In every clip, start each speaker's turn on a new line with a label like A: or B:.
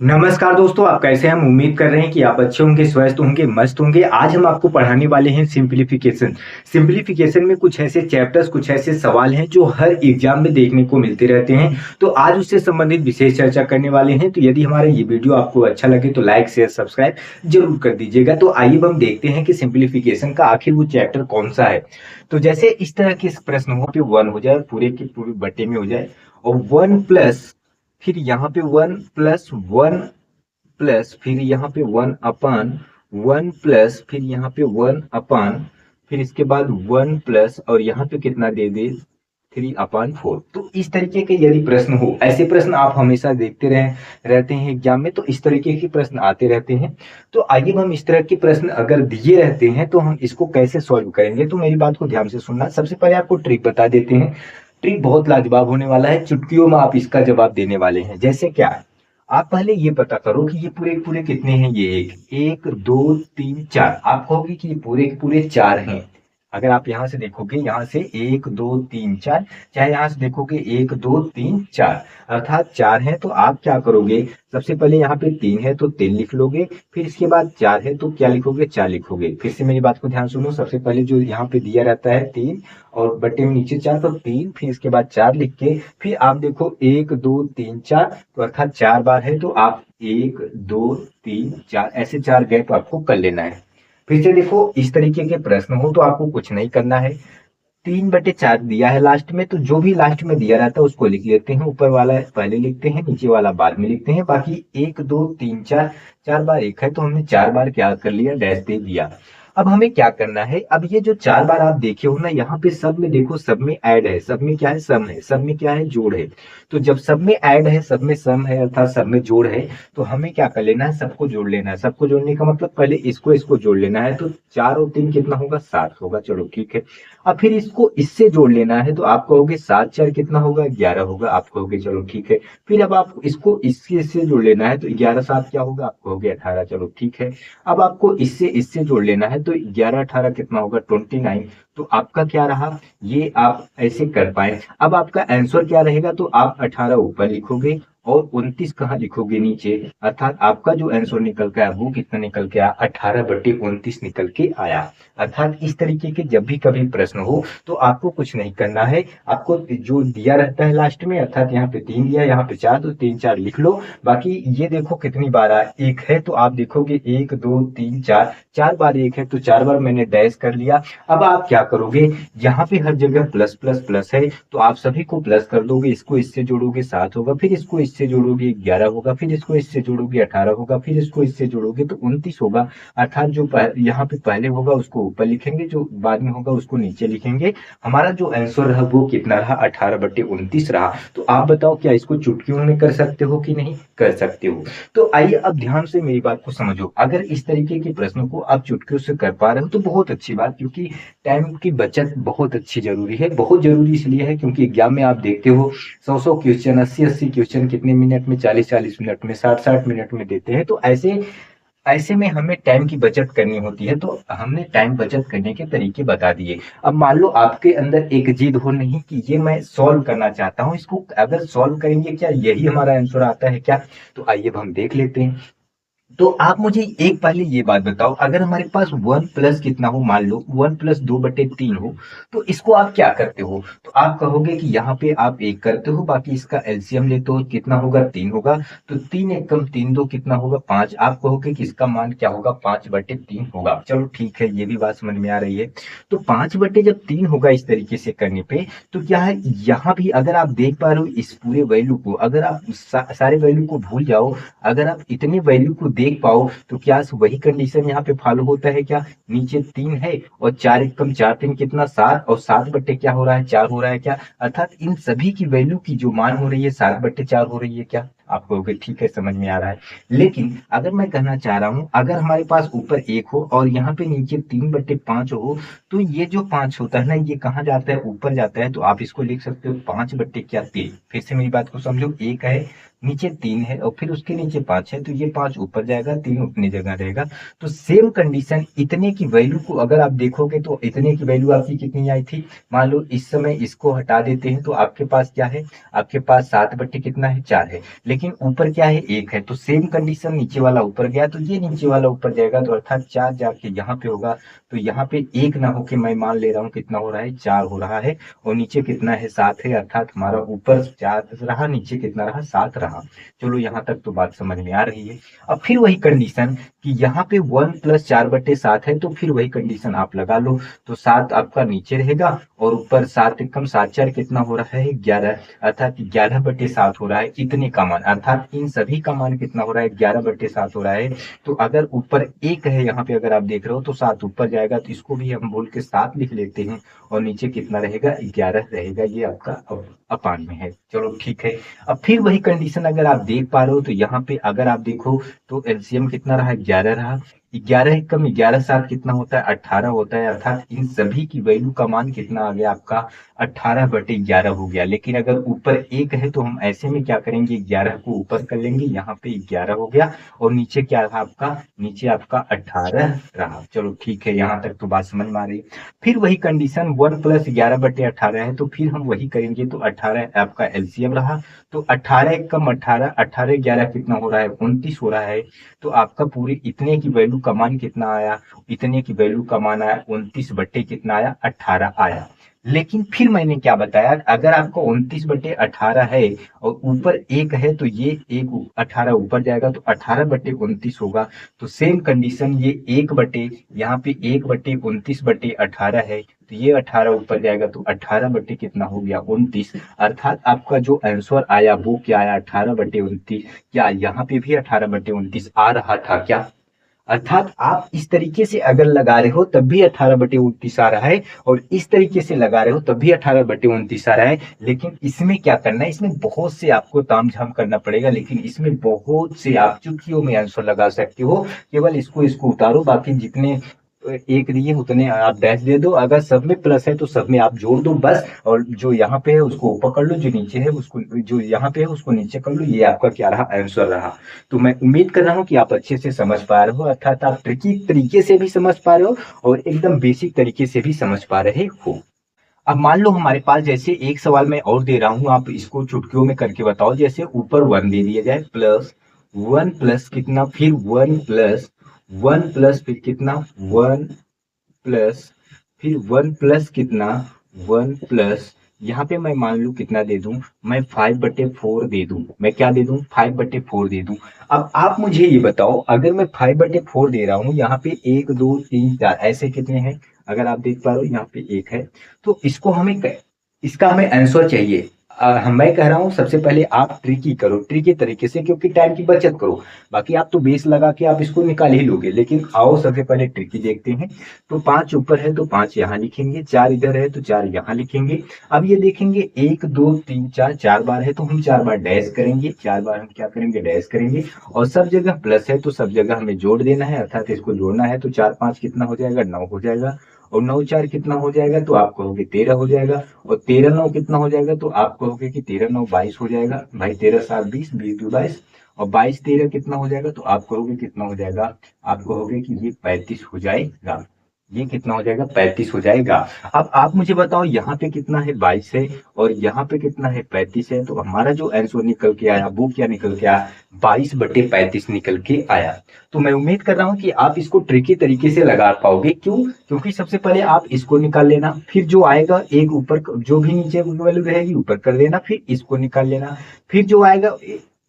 A: नमस्कार दोस्तों, आप कैसे हैं? हम उम्मीद कर रहे हैं कि आप अच्छे होंगे, स्वस्थ होंगे, मस्त होंगे। आज हम आपको पढ़ाने वाले हैं सिंप्लीफिकेशन। सिंप्लीफिकेशन में कुछ ऐसे चैप्टर्स, कुछ ऐसे सवाल हैं जो हर एग्जाम में देखने को मिलते रहते हैं। तो आज उससे संबंधित विशेष चर्चा करने वाले हैं। तो यदि हमारा ये वीडियो आपको अच्छा लगे तो लाइक, शेयर, सब्सक्राइब जरूर कर दीजिएगा। तो आइए अब हम देखते हैं कि सिंप्लीफिकेशन का आखिर वो चैप्टर कौन सा है। तो जैसे इस तरह के प्रश्न हो पे वन हो जाए, पूरे के पूरे बट्टे में हो जाए, और वन प्लस, फिर यहाँ पे वन प्लस वन प्लस, फिर यहाँ पे वन अपान वन प्लस, फिर यहाँ पे वन अपान, फिर इसके बाद वन प्लस, और यहाँ पे कितना दे दे, 3/4। तो इस तरीके के यदि प्रश्न हो, ऐसे प्रश्न आप हमेशा देखते रहते हैं एग्जाम में, तो इस तरीके के प्रश्न आते रहते हैं। तो आइए हम इस तरह के प्रश्न अगर दिए रहते हैं तो हम इसको कैसे सॉल्व करेंगे। तो मेरी बात को ध्यान से सुनना। सबसे पहले आपको ट्रिक बता देते हैं। ट्रिक बहुत लाजवाब होने वाला है, चुटकियों में आप इसका जवाब देने वाले हैं। जैसे क्या है, आप पहले ये पता करो कि ये पूरे पूरे कितने हैं। ये एक एक दो तीन चार, आप कहोगे कि ये पूरे के पूरे चार हैं। अगर आप यहाँ से देखोगे, यहाँ से एक दो तीन चार, चाहे यहाँ से देखोगे एक दो तीन चार, अर्थात चार है। तो आप क्या करोगे, सबसे पहले यहाँ पे तीन है तो तीन लिख लोगे, फिर इसके बाद चार है तो क्या लिखोगे, चार लिखोगे। फिर से मेरी बात को ध्यान सुनो। सबसे पहले जो यहाँ पे दिया रहता है तीन, और बट्टे में नीचे चार, तो तीन, फिर इसके बाद चार लिख के, फिर आप देखो एक दो तीन चार, तो अर्थात चार बार है। तो आप एक दो तीन चार, ऐसे चार गैप आपको कर लेना है। फिर से देखो, इस तरीके के प्रश्न हो तो आपको कुछ नहीं करना है। 3/4 दिया है लास्ट में, तो जो भी लास्ट में दिया रहता है उसको लिख लेते हैं। ऊपर वाला पहले लिखते हैं, नीचे वाला बाद में लिखते हैं। बाकी एक दो तीन चार, चार बार एक है तो हमने चार बार क्या कर लिया, डैश दे दिया। अब हमें क्या करना है, अब ये जो चार बार आप देखे हो ना, यहाँ पे सब में देखो, सब में ऐड है, सब में क्या है, सम है, सब में क्या है, जोड़ है। तो जब सब में ऐड है, सब में सम है, अर्थात सब में जोड़ है, तो हमें क्या कर लेना है, सबको जोड़ लेना है। सबको जोड़ने का मतलब पहले इसको इसको जोड़ लेना है। तो चार और तीन कितना होगा, सात होगा। चलो ठीक है। अब फिर इसको इससे जोड़ लेना है, तो आप कहोगे सात चार कितना होगा, 11 होगा। आप कहोगे चलो ठीक है। फिर अब आप इसको इससे जोड़ लेना है, तो 11 सात क्या होगा, आप कहोगे 18। चलो ठीक है। अब आपको इससे जोड़ लेना है, तो 11 18 कितना होगा, 29। तो आपका क्या रहा, ये आप ऐसे कर पाए। अब आपका आंसर क्या रहेगा, तो आप 18 ऊपर लिखोगे और 29 कहाँ लिखोगे, नीचे। अर्थात आपका जो आंसर निकल के आया वो कितना निकल के आया, 18/29 निकल के आया। अर्थात इस तरीके के जब भी कभी प्रश्न हो तो आपको कुछ नहीं करना है। आपको जो दिया रहता है लास्ट में, अर्थात यहाँ पे तीन दिया, यहाँ पे चार, तो तीन चार लिख लो। बाकी ये देखो कितनी बार आया, एक है तो आप देखोगे एक दो तीन चार, चार बार एक है तो चार बार मैंने डैश कर लिया। अब आप क्या करोगे, यहाँ पे हर जगह प्लस प्लस प्लस है, तो आप सभी को प्लस कर दोगे। इसको इससे जोड़ोगे, 7 होगा। फिर इसको इससे जोड़ोगे, 11 होगा। फिर इसको इससे जोड़ोगे, 18 होगा। फिर इसको इससे जोड़ोगे तो 29 होगा। अर्थात जो यहाँ पे पहले होगा उसको ऊपर लिखेंगे, जो बाद में होगा उसको नीचे लिखेंगे। हमारा जो आंसर रहा वो कितना रहा, 18/29 रहा। तो आप बताओ, क्या इसको चुटकियों में कर सकते हो कि नहीं कर सकते हो। तो आइए अब ध्यान से मेरी बात को समझो। अगर इस तरीके के प्रश्नों को आप चुटकियों से कर पा रहे हो तो बहुत अच्छी बात, क्योंकि टाइम की बचत बहुत अच्छी जरूरी है। बहुत जरूरी इसलिए है क्योंकि एग्जाम में आप देखते हो 100 क्वेश्चन, 80 क्वेश्चन कितने मिनट में, 40 मिनट में, 60 मिनट में देते हैं। तो ऐसे ऐसे में हमें टाइम की बचत करनी होती है। तो हमने टाइम बचत करने के तरीके बता दिए। अब मान लो आपके अंदर एक जिद हो, नहीं कि ये मैं सॉल्व करना चाहता हूँ, इसको अगर सॉल्व करेंगे क्या यही हमारा आंसर आता है क्या। तो आइए अब हम देख लेते हैं। तो आप मुझे एक पहले ये बात बताओ, अगर हमारे पास वन प्लस कितना हो, मान लो वन प्लस 2/3 हो, तो इसको आप क्या करते हो। तो आप कहोगे कि यहाँ पे आप एक करते हो, बाकी इसका एलसीएम लेते हो, कितना होगा, तीन होगा। तो तीन एक कम तीन दो कितना होगा, पांच। आप कहोगे कि इसका मान क्या होगा, 5/3 होगा। चलो ठीक है, ये भी बात समझ में आ रही है। तो 5/3 होगा इस तरीके से करने पे, तो क्या है, यहाँ भी अगर आप देख पा रहे हो इस पूरे वैल्यू को, अगर आप सारे वैल्यू को भूल जाओ, अगर आप इतने वैल्यू को देख पाओ, तो क्या वही कंडीशन यहाँ पे फॉलो होता है क्या। नीचे तीन है और चार एक कम चार, तीन कितना, सात, और 7/, क्या हो रहा है, चार हो रहा है क्या। अर्थात इन सभी की वैल्यू की जो मान हो रही है, 7/4 हो रही है क्या। आप कहोगे ठीक है, समझ में आ रहा है। लेकिन अगर मैं कहना चाह रहा हूं, अगर हमारे पास ऊपर एक हो और यहाँ पे नीचे 3/5 हो, तो ये जो पांच होता है ना, ये कहाँ जाता है, ऊपर जाता है। तो आप इसको लिख सकते हो 5/3। फिर से मेरी बात को समझो, एक है, नीचे तीन है, और फिर उसके नीचे पांच है, तो ये पांच ऊपर जाएगा, तीन अपनी जगह रहेगा। तो सेम कंडीशन, इतने की वैल्यू को अगर आप देखोगे तो इतने की वैल्यू आपकी कितनी आई थी। मान लो इस समय इसको हटा देते हैं, तो आपके पास क्या है, आपके पास 7/, कितना है, चार है। लेकिन ऊपर क्या है, 1 है, तो सेम कंडीशन, नीचे वाला ऊपर गया तो ये नीचे वाला ऊपर जाएगा, तो अर्थात 4 जाके यहाँ पे होगा, तो यहाँ पे 1 ना होके मैं मान ले रहा हूँ कितना हो रहा है, 4 हो रहा है, और नीचे कितना है, 7 है, अर्थात हमारा ऊपर 4 रहा, नीचे कितना रहा, 7 रहा। चलो यहाँ तक तो बात समझ में आ रही है। अब फिर वही कंडीशन कि यहाँ पे 1 + 4/7 है, तो फिर वही कंडीशन आप लगा लो, तो 7 आपका नीचे रहेगा और ऊपर 7 एकम 7 4 कितना हो रहा है, 11, अर्थात 11/7 हो रहा है, इतने का मान, अर्थात इन सभी का मान कितना हो रहा है, 11/7 हो रहा है। तो अगर ऊपर 1 है यहाँ पे, अगर आप देख रहे हो तो 7 ऊपर जाएगा, तो इसको भी हम बोल के 7 लिख लेते हैं, और नीचे कितना रहेगा, 11 रहेगा, ये आपका अपान में है। चलो ठीक है। अब फिर वही कंडीशन अगर आप देख पा रहे हो, तो यहाँ पे अगर आप देखो तो एलसीएम कितना रहा, 11 रहा, 11 एकम 11 7 कितना होता है, 18 होता है, अर्थात इन सभी की वैल्यू का मान कितना आ गया आपका, 18/11 हो गया। लेकिन अगर ऊपर 1 है तो हम ऐसे में क्या करेंगे, 11 को ऊपर कर लेंगे, यहाँ पे 11 हो गया, और नीचे क्या रहा आपका, नीचे आपका 18 रहा। चलो ठीक है, यहाँ तक तो बात समझ में आ रही है। फिर वही कंडीशन 1 + 11/18 है, तो फिर हम वही करेंगे, तो 18 आपका एलसीएम रहा, तो 18 एकम 18, 18 11 कितना हो रहा है, 29 हो रहा है। तो आपका पूरे इतने की वैल्यू का मान कितना आया, इतने की वैल्यू का मान आया 29 बटे कितना आया, 18 आया। लेकिन फिर मैंने क्या बताया, अगर आपको 29/18 है और ऊपर 1 है, तो ये 18 ऊपर जाएगा, तो 18/29 होगा। तो सेम कंडीशन ये 1 बटे, यहाँ पे 1/29/18 है, तो ये 18 ऊपर जाएगा, तो 18 बटे कितना हो गया, 29, अर्थात आपका जो आंसर आया वो क्या आया, 18/29। क्या यहाँ पे भी 18/29 आ रहा था क्या? अर्थात आप इस तरीके से अगर लगा रहे हो तब भी 18/29 आ रहा है, और इस तरीके से लगा रहे हो तब भी 18/29 आ रहा है। लेकिन इसमें क्या करना है, इसमें बहुत से आपको तामझाम करना पड़ेगा, लेकिन इसमें बहुत से आप चुटकियों में आंसर लगा सकते हो। केवल इसको इसको उतारो, बाकी जितने एक दिए उतने आप डैश दे दो, अगर सब में प्लस है तो सब में आप जोड़ दो बस, और जो यहाँ पे है उसको ऊपर कर लो, जो नीचे है उसको, जो यहाँ पे है उसको नीचे कर लो, ये आपका क्या रहा, आंसर रहा। तो मैं उम्मीद कर रहा हूँ कि आप अच्छे से समझ पा रहे हो, अर्थात आप ट्रिकी तरीके से भी समझ पा रहे हो और एकदम बेसिक तरीके से भी समझ पा रहे हो। अब मान लो हमारे पास जैसे एक सवाल मैं और दे रहा हूँ, आप इसको चुटकियों में करके बताओ। जैसे ऊपर 1 दे दिया जाए, प्लस 1 प्लस कितना, फिर 1 प्लस 1 प्लस फिर कितना, 1 प्लस फिर 1 प्लस कितना, 1 प्लस, यहाँ पे मैं मान लू कितना दे दूं, मैं 5/4 दे दूं, मैं क्या दे दूं, 5/4 दे दूं। अब आप मुझे ये बताओ, अगर मैं 5/4 दे रहा हूँ, यहाँ पे 1 2 3 4 ऐसे कितने हैं, अगर आप देख पा रहे हो यहाँ पे 1 है, तो इसको हमें इसका हमें आंसर चाहिए। मैं कह रहा हूँ सबसे पहले आप ट्रिकी करो, ट्रिकी तरीके से, क्योंकि टाइम की बचत करो। बाकी आप तो बेस लगा के आप इसको निकाल ही लोगे, लेकिन आओ सबसे पहले ट्रिकी देखते हैं। तो 5 ऊपर है तो 5 यहाँ लिखेंगे, 4 इधर है तो 4 यहाँ लिखेंगे। अब ये देखेंगे 1 2 3 4, 4 बार है तो हम 4 बार डैश करेंगे, 4 बार हम क्या करेंगे, डैश करेंगे। और सब जगह प्लस है तो सब जगह हमें जोड़ देना है, अर्थात इसको जोड़ना है, तो 4 5 कितना हो जाएगा, 9 हो जाएगा, और 9 4 कितना हो जाएगा, तो आप कहोगे 13 हो जाएगा, और 13 9 कितना हो जाएगा, तो आप कहोगे कि 13 9 22 हो जाएगा। भाई 13 7 20, 20 2 22, और 22 13 कितना हो जाएगा, तो आप कहोगे कितना हो जाएगा, आप कहोगे कि ये 35 हो जाएगा। ये कितना हो जाएगा, 35 हो जाएगा। अब आप मुझे बताओ, यहाँ पे कितना है, 22 है, और यहाँ पे कितना है, 35 है, तो हमारा जो आंसर निकल के आया वो क्या निकल के आया, 22/35 निकल के आया। तो मैं उम्मीद कर रहा हूँ कि आप इसको ट्रिकी तरीके से लगा पाओगे। क्यों? क्योंकि सबसे पहले आप इसको निकाल लेना, फिर जो आएगा एक ऊपर, जो भी नीचे वैल्यू रहेगी ऊपर कर देना, फिर इसको निकाल लेना, फिर जो आएगा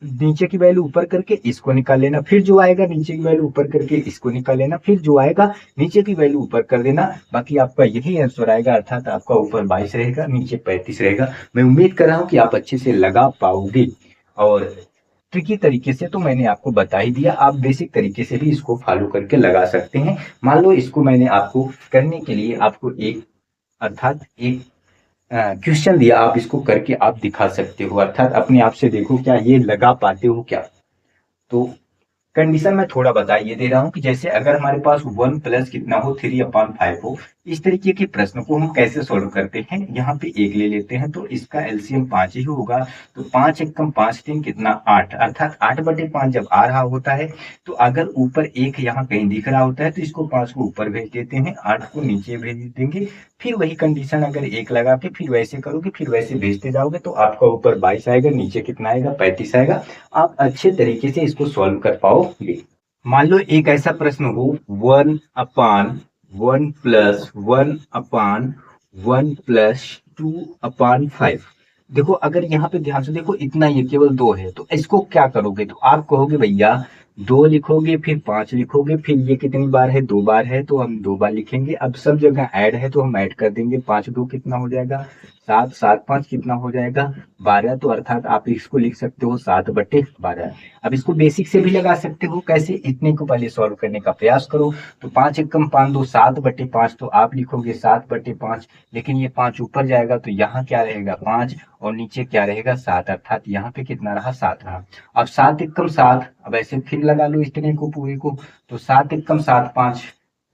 A: नीचे की वैल्यू ऊपर करके इसको निकाल लेना, फिर जो आएगा नीचे की वैल्यू ऊपर करके इसको निकाल लेना, फिर जो आएगा नीचे की वैल्यू ऊपर कर देना। बाकी आपका यही आंसर आएगा, अर्थात आपका ऊपर 22 रहेगा, नीचे 35 रहेगा। मैं उम्मीद कर रहा हूँ कि आप अच्छे से लगा पाओगे, और ट्रिकी तरीके से तो मैंने आपको बता ही दिया, आप बेसिक तरीके से भी इसको फॉलो करके लगा सकते हैं। मान लो इसको मैंने आपको करने के लिए आपको एक, अर्थात एक क्वेश्चन दिया, आप इसको करके आप दिखा सकते हो, अर्थात अपने आप से देखो क्या ये लगा पाते हो क्या। तो कंडीशन मैं थोड़ा बता ये दे रहा हूँ कि जैसे अगर हमारे पास 1 प्लस कितना हो 3/5 हो, इस तरीके के प्रश्न को हम कैसे सोल्व करते हैं। यहाँ पे एक ले लेते हैं तो इसका एलसीएम 5 ही होगा। तो 5 एकम 5 3 कितना 8, अर्थात 8/5 जब आ रहा होता है तो अगर ऊपर एक यहाँ कहीं दिख रहा होता है तो इसको 5 को ऊपर भेज देते हैं, 8 को नीचे भेज देंगे। फिर वही कंडीशन अगर एक लगा के फिर वैसे करोगे, फिर वैसे भेजते जाओगे तो आपका ऊपर 22 आएगा, नीचे कितना आएगा 35 आएगा। आप अच्छे तरीके से इसको सॉल्व कर पाओगे। मान लो एक ऐसा प्रश्न हो 1/1 प्लस 1/1 प्लस 2/5। देखो अगर यहाँ पे ध्यान से देखो इतना ये केवल 2 है तो इसको क्या करोगे, तो आप कहोगे भैया 2 लिखोगे फिर 5 लिखोगे, फिर ये कितनी बार है 2 बार है तो हम 2 बार लिखेंगे। अब सब जगह ऐड है तो हम ऐड कर देंगे, 5 2 कितना हो जाएगा 7, 7 5 कितना हो जाएगा 12। तो अर्थात आप इसको लिख सकते हो 7/12। अब इसको बेसिक से भी लगा सकते हो, कैसे, इतने को पहले सॉल्व करने का प्रयास करो। तो 5 एकम 5 2 7/5, तो आप लिखोगे 7/5, लेकिन ये 5 ऊपर जाएगा तो यहाँ क्या रहेगा 5 और नीचे क्या रहेगा 7, अर्थात यहाँ पे कितना रहा 7 रहा। अब 7 एकम 7, अब ऐसे फिर लगा लो इतने को पूरे को, तो 7 एकम 7 5,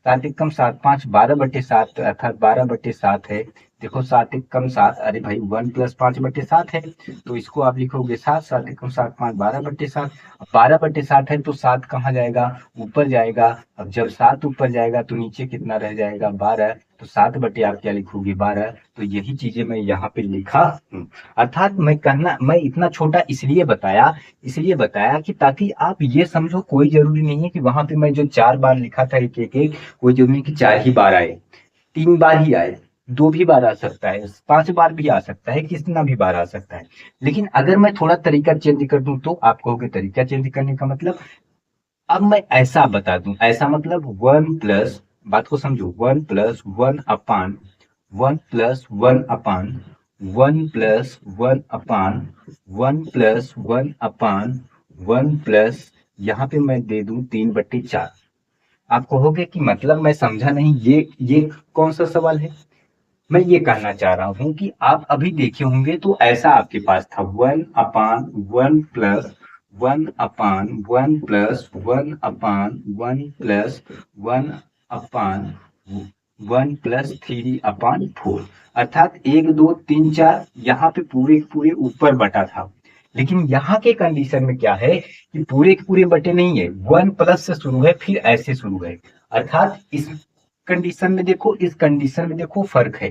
A: 7 एकम 7 5 12/7, अर्थात 12/7 है। देखो 7 एकम 7, अरे भाई 1 प्लस 5/7 है तो इसको आप लिखोगे 7, 7 एकम 7 5 12/7। अब 12/7 है तो 7 कहाँ जाएगा ऊपर जाएगा। अब जब 7 ऊपर जाएगा तो नीचे कितना रह जाएगा 12, तो 7 बटे आप क्या लिखोगे 12। तो यही चीजें मैं यहाँ पे लिखा हूँ। अर्थात मैं इतना छोटा इसलिए बताया कि ताकि आप ये समझो कोई जरूरी नहीं है कि वहां पे मैं जो 4 बार लिखा था एक एक एक, कोई जरूरी नहीं कि 4 ही बार आए, 3 बार ही आए, 2 भी बार आ सकता है, 5 बार भी आ सकता है, कितना भी बार आ सकता है। लेकिन अगर मैं थोड़ा तरीका चेंज कर दूं तो आप कहोगे तरीका चेंज करने का मतलब, अब मैं ऐसा बता दूं, ऐसा मतलब 1 प्लस, बात को समझो, 1 plus 1/1 plus 1/1 plus 1/1 plus 1/1 plus यहाँ पे मैं दे दूं 3/4। आप कहोगे कि मतलब मैं समझा नहीं, ये कौन सा सवाल है। मैं ये कहना चाह रहा हूँ कि आप अभी देखे होंगे तो ऐसा आपके पास था 1/1 प्लस 1/1 प्लस 1/1 प्लस 1/1 प्लस 3/4, अर्थात 1 2 3 4 यहाँ पे पूरे पूरे ऊपर बटा था। लेकिन यहाँ के कंडीशन में क्या है कि पूरे के पूरे बटे नहीं है, 1 प्लस से शुरू है फिर ऐसे शुरू है, अर्थात इस कंडीशन में देखो, इस कंडीशन में देखो फर्क है।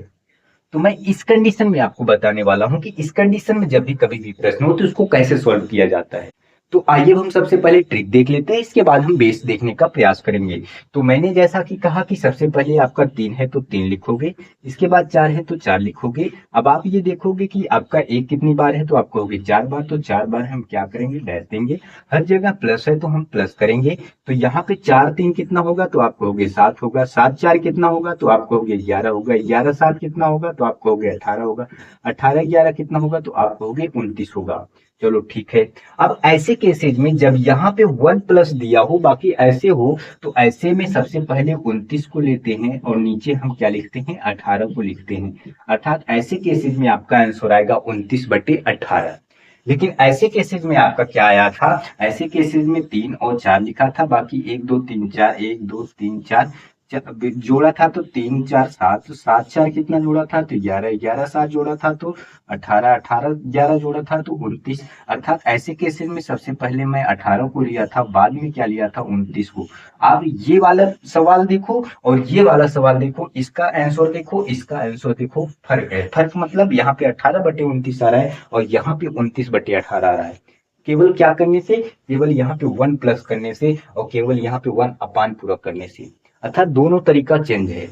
A: तो मैं इस कंडीशन में आपको बताने वाला हूं कि इस कंडीशन में जब भी कभी भी प्रश्न हो तो उसको कैसे सॉल्व किया जाता है। तो आइए हम सबसे पहले ट्रिक देख लेते हैं, इसके बाद हम बेस देखने का प्रयास करेंगे। तो मैंने जैसा कि कहा कि सबसे पहले आपका 3 है तो 3 लिखोगे, इसके बाद 4 है तो 4 लिखोगे। अब आप ये देखोगे कि आपका 1 कितनी बार है तो आप कहोगे 4 बार, तो 4 बार हम क्या करेंगे डैश देंगे, हर जगह प्लस है तो हम प्लस करेंगे। तो यहाँ पे 4 3 कितना होगा तो आप कहोगे 7 होगा, 7 4 कितना होगा तो आप कहोगे 11 होगा, 11 7 कितना होगा तो आप कहोगे 18 होगा, 18 11 कितना होगा तो आप कहोगे 29 होगा। चलो ठीक है। अब ऐसे केसेज में जब यहाँ पे 1 प्लस दिया हो, बाकी ऐसे हो, तो ऐसे में सबसे पहले 29 को लेते हैं और नीचे हम क्या लिखते हैं 18 को लिखते हैं, अर्थात ऐसे केसेज में आपका आंसर आएगा 29/18। लेकिन ऐसे केसेज में आपका क्या आया था, ऐसे केसेज में 3 और 4 लिखा था, बाकी 1 2 3 4 1 2 3 4 जोड़ा था तो 3 4 7, तो 7 4 कितना जोड़ा था तो 11, 11 7 जोड़ा था तो 18, 18 11 जोड़ा था तो 29, अर्थात ऐसे केसेस में सबसे पहले मैं 18 को लिया था, बाद में क्या लिया था 29 को। आप ये वाला सवाल देखो और ये वाला सवाल देखो, इसका आंसर देखो, इसका आंसर देखो, फर्क है। फर्क मतलब यहाँ पे 18/29 आ रहा है और यहाँ पे 29/18 आ रहा है। केवल क्या करने से, केवल यहाँ पे 1 प्लस करने से और केवल यहाँ पे 1 अपान पूरा करने से, अर्थात दोनों तरीका चेंज है।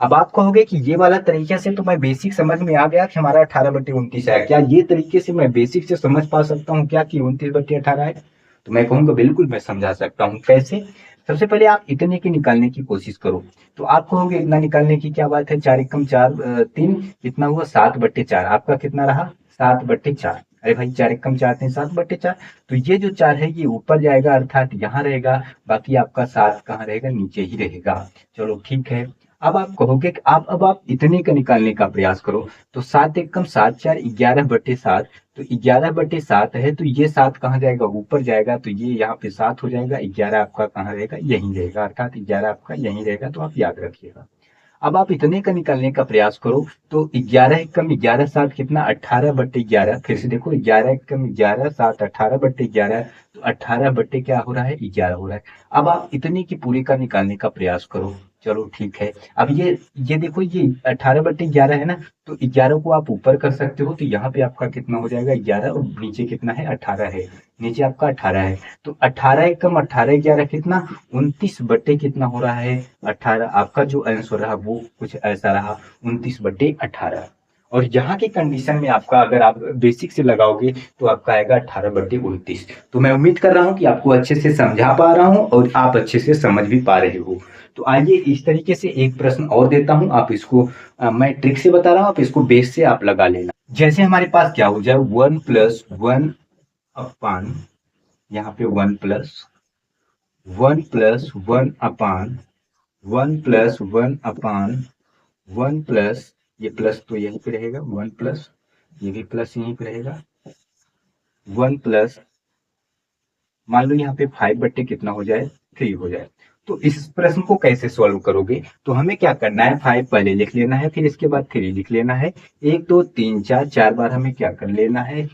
A: अब आप कहोगे कि ये वाला तरीके से तो मैं बेसिक समझ में आ गया कि हमारा 18/29 है, क्या ये तरीके से मैं बेसिक से समझ पा सकता हूँ क्या कि 29/18 है। तो मैं कहूँगा बिल्कुल मैं समझा सकता हूँ। कैसे, सबसे पहले आप इतने की निकालने की कोशिश करो। तो आप कहोगे इतना निकालने की क्या बात है, 4 एकम 4 3 कितना हुआ 7/4, आपका कितना रहा 7/4। अरे भाई 4 एकम 4 3 7/4, तो ये जो 4 है ये ऊपर जाएगा अर्थात यहाँ रहेगा, बाकी आपका 7 कहाँ रहेगा नीचे ही रहेगा। चलो ठीक है। अब आप कहोगे कि अब आप इतने का निकालने का प्रयास करो। तो 7 एकम 7 4 11/7, तो 11/7 है, तो ये 7 कहाँ जाएगा, ऊपर जाएगा, तो ये यहाँ पे 7 हो जाएगा। 11 आपका कहाँ रहेगा, यहीं रहेगा, अर्थात 11 आपका यहीं रहेगा, तो आप याद रखिएगा। अब आप इतने का निकालने का प्रयास करो, तो 11 एकम 11 7 कितना, 18/11। फिर से देखो, 11 एकम 11 7 18/11, तो 18 क्या हो रहा है, 11 हो रहा है। अब आप इतने की पूरी का निकालने का प्रयास करो। चलो ठीक है। अब ये देखो, ये 18/11 है ना, तो 11 को आप ऊपर कर सकते हो, तो यहाँ पे आपका कितना हो जाएगा, 11, और नीचे कितना है, 18 है। नीचे आपका 18 है, तो 18 एकम 18 11 कितना, 29 कितना हो रहा है, 18। आपका जो आंसर रहा वो कुछ ऐसा रहा, 29/18। और यहाँ की कंडीशन में आपका, अगर आप बेसिक से लगाओगे, तो आपका आएगा 18/29। तो मैं उम्मीद कर रहा हूँ कि आपको अच्छे से समझा पा रहा हूँ और आप अच्छे से समझ भी पा रहे हो। तो आइए इस तरीके से एक प्रश्न और देता हूँ, आप इसको मैं ट्रिक से बता रहा हूँ, आप इसको बेस से आप लगा लेना। जैसे हमारे पास क्या हो जाए, 1+1 अपान, यहाँ पे 1+1 अपान 1 प्लस, ये प्लस तो यहीं पे रहेगा, 1 प्लस, ये भी प्लस यहीं पे रहेगा, 1 प्लस, मान लो यहाँ पे 5 कितना हो जाए, 3 हो जाए। तो इस प्रश्न को कैसे सॉल्व करोगे, तो हमें क्या करना है, 5 पहले लिख लेना है, फिर इसके बाद 3 लिख लेना है। 1 2 3 4 4 बार हमें क्या कर लेना है,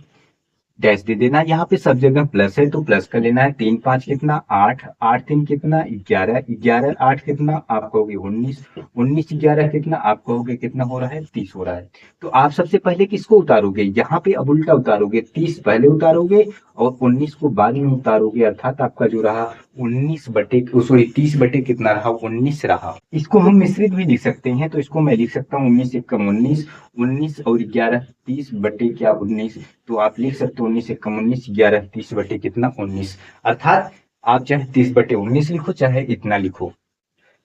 A: डैश दे देना। यहाँ पे सब जगह प्लस है, तो प्लस कर लेना है। 3 5 कितना, 8, 8 3 कितना, 11, 11 8 कितना, आप कहोगे 19, 19 11 कितना, आप कहोगे कितना हो रहा है, 30 हो रहा है। तो आप सबसे पहले किसको उतारोगे, यहाँ पे अब उल्टा उतारोगे, 30 पहले उतारोगे और 19 को बाद में उतारोगे, अर्थात आपका जो रहा 30 बटे कितना रहा, 19 रहा। इसको हम मिश्रित भी लिख सकते हैं, तो इसको मैं लिख सकता हूँ 19 एकम 19, 19 और 11 30/19। तो आप लिख सकते हो 19 एकम 19, 11 30 कितना, 19। अर्थात आप चाहे 30/19 लिखो, चाहे इतना लिखो।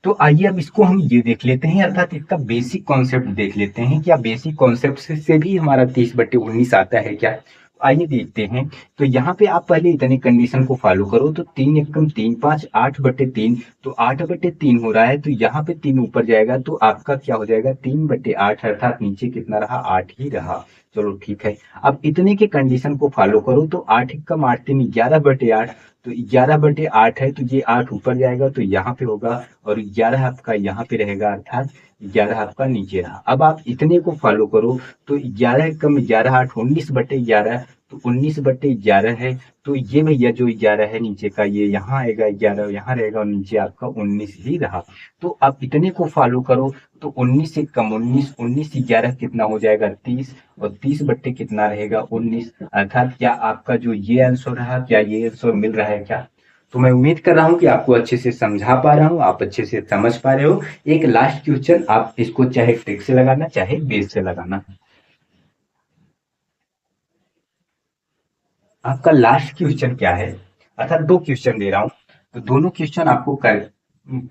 A: तो आइए अब इसको हम ये देख लेते हैं, अर्थात इसका बेसिक कॉन्सेप्ट देख लेते हैं, क्या बेसिक कॉन्सेप्ट से भी हमारा 30/19 आता है क्या। आइए देखते हैं। तो यहाँ पे आप पहले इतने कंडीशन को फॉलो करो, तो 3 एकम 3 5 8/3, तो 8/3 हो रहा है, तो यहाँ पे 3 ऊपर जाएगा, तो आपका क्या हो जाएगा, 3/8, अर्थात नीचे कितना रहा, 8 ही रहा। चलो ठीक है। अब इतने के कंडीशन को फॉलो करो, तो 8 एकम 8 3 11/8, तो 11/8 है, तो ये 8 ऊपर जाएगा, तो यहाँ पे होगा, और 11 आपका यहाँ पे रहेगा, अर्थात 11 आपका नीचे रहा। अब आप इतने को फॉलो करो, तो 11 एकम 11 8 19/11, तो 19/11 है, तो ये भैया जो 11 है नीचे का, ये यहाँ आएगा, 11 यहाँ रहेगा, और नीचे आपका 19 ही रहा। तो आप इतने को फॉलो करो, तो 19 एकम 19, 19 11 कितना हो जाएगा, 30, और 30 कितना रहेगा, 19। अर्थात क्या आपका जो ये आंसर रहा, क्या ये आंसर मिल रहा है क्या। तो मैं उम्मीद कर रहा हूँ कि आपको अच्छे से समझा पा रहा हूँ, आप अच्छे से समझ पा रहे हो। एक लास्ट क्वेश्चन, आप इसको चाहे ट्रिक से लगाना, चाहे बेस से लगाना। आपका लास्ट क्वेश्चन क्या है, अर्थात 2 क्वेश्चन दे रहा हूँ, तो दोनों क्वेश्चन आपको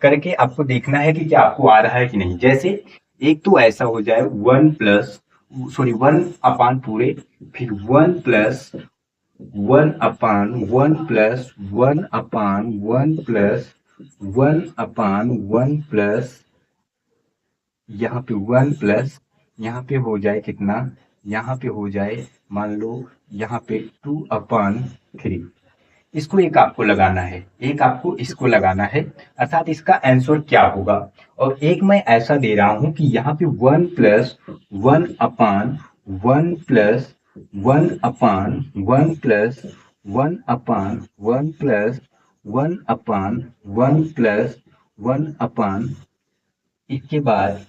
A: करके आपको देखना है कि क्या आपको आ रहा है कि नहीं। जैसे एक तो ऐसा हो जाए, 1 अपान पूरे, फिर 1+1 यहाँ पे 1 प्लस, यहाँ पे हो जाए कितना, यहाँ पे हो जाए, मान लो यहाँ पे 2/3। इसको एक आपको लगाना है, एक आपको इसको लगाना है, अर्थात इसका आंसर क्या होगा। और एक मैं ऐसा दे रहा हूं कि यहाँ पे 1+1 प्लस 1 इसके बाद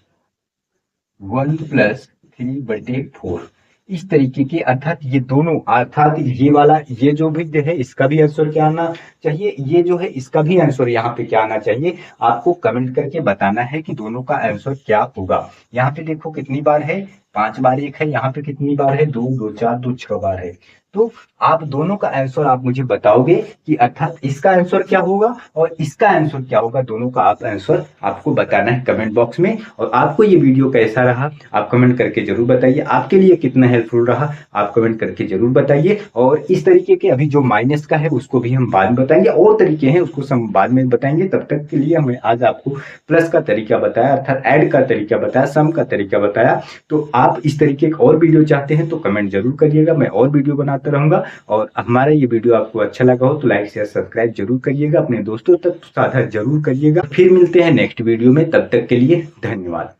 A: 1+3/4, इस तरीके के, अर्थात ये दोनों, अर्थात ये वाला, ये जो भी है इसका भी आंसर क्या आना चाहिए, ये जो है इसका भी आंसर यहाँ पे क्या आना चाहिए। आपको कमेंट करके बताना है कि दोनों का आंसर क्या होगा। यहाँ पे देखो कितनी बार है, 5 बार एक है, यहाँ पे कितनी बार है, 2 2 4 2 6 बार है। तो आप दोनों का आंसर आप मुझे बताओगे कि अर्थात इसका आंसर क्या होगा और इसका आंसर क्या होगा, दोनों का आप आंसर आपको बताना है कमेंट बॉक्स में। और आपको ये वीडियो कैसा रहा आप कमेंट करके जरूर बताइए, आपके लिए कितना हेल्पफुल रहा आप कमेंट करके जरूर बताइए। और इस तरीके के अभी जो माइनस का है उसको भी हम बाद में बताएंगे, और तरीके हैं उसको हम बाद में बताएंगे। तब तक के लिए हमें आज आपको प्लस का तरीका बताया, अर्थात ऐड का तरीका बताया, सम का तरीका बताया। तो आप इस तरीके के और वीडियो चाहते हैं तो कमेंट जरूर करिएगा, मैं और वीडियो बनाता रहूंगा। और हमारा ये वीडियो आपको अच्छा लगा हो तो लाइक शेयर सब्सक्राइब जरूर करिएगा, अपने दोस्तों तक साझा जरूर करिएगा। फिर मिलते हैं नेक्स्ट वीडियो में, तब तक के लिए धन्यवाद।